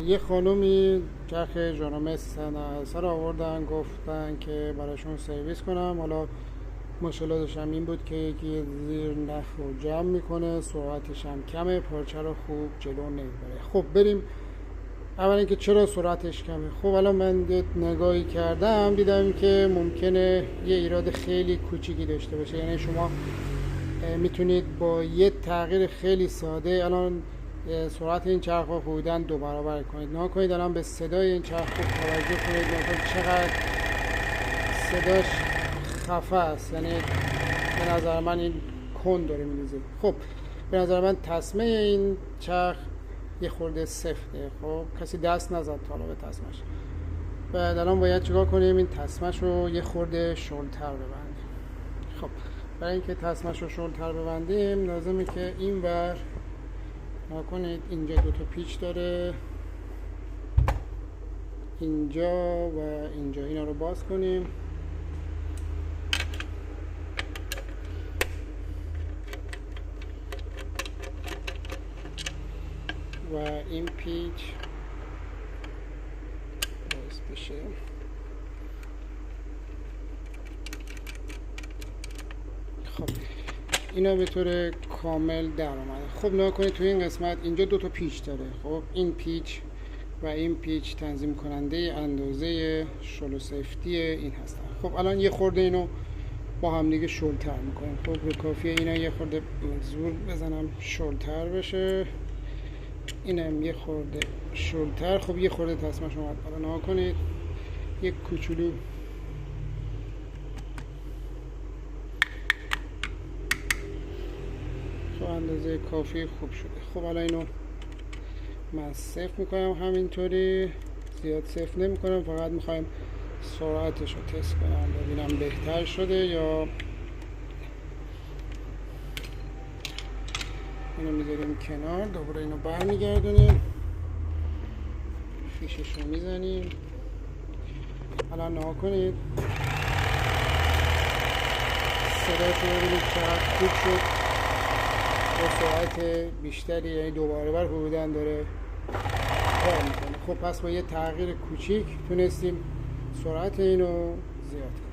یه خانومی چرخ ژانومس سر آوردن، گفتن که براشون سرویس کنم. حالا مشکلاتش هم این بود که یکی زیر نخ رو جمع میکنه، سرعتش هم کمه، پارچه رو خوب جلو نمیبره. خب بریم اولا که چرا سرعتش کمه. خب الان من نگاهی کردم دیدم که ممکنه یه ایراد خیلی کوچیکی داشته باشه. یعنی شما میتونید با یه تغییر خیلی ساده الان سرعت این چرخ رو حدوداً 2 برابر کنید. نگاه کنید الان به صدای این چرخ رو توجه کنید، نگاه کنید چقدر صداش خفه است. یعنی به نظر من این کند داره میریزه. خب به نظر من تسمه این چرخ یه خورده سفته. خب کسی دست نزد تا حالا به تسمش. بعد الان باید چیکار کنیم؟ این تسمش رو یه خورده شلتر ببندیم. خب برای اینکه تسمش رو شلتر ببندیم لازمه که این ور نکنید اینجا 2 تا پیچ داره، اینجا و اینجا، اینا رو باز کنیم و این پیچ باز بشه. خب اینا به طور کامل در اومده. خب نگاه کنید توی این قسمت اینجا 2 تا پیچ داره. خب این پیچ و این پیچ تنظیم کننده اندازه شل سیفتی این هستن. خب الان یه خورده اینو با هم دیگه شلتر میکنیم. خب به کافیه اینا یه خورده زور بزنم شلتر بشه، اینم یه خورده شلتر. خب یه خورده تسمه‌ش اومد. حالا نگاه کنید یک کوچولو خب اندازه کافی خوب شده. خب حالا اینو من صفر میکنم، همینطوری زیاد صفر نمیکنم، فقط میخوایم سرعتش رو تست کنم ببینم بهتر شده یا. اینو میذاریم کنار، دوباره اینو برمیگردونیم، فیشش رو میزنیم. الان نگاه کنید صداش رو ببینید چقدر خوب شد، با سرعت بیشتری، یعنی 2 برابر حدوداً داره کار میکنه. خب پس با یه تغییر کوچیک تونستیم سرعت اینو زیاد کنیم.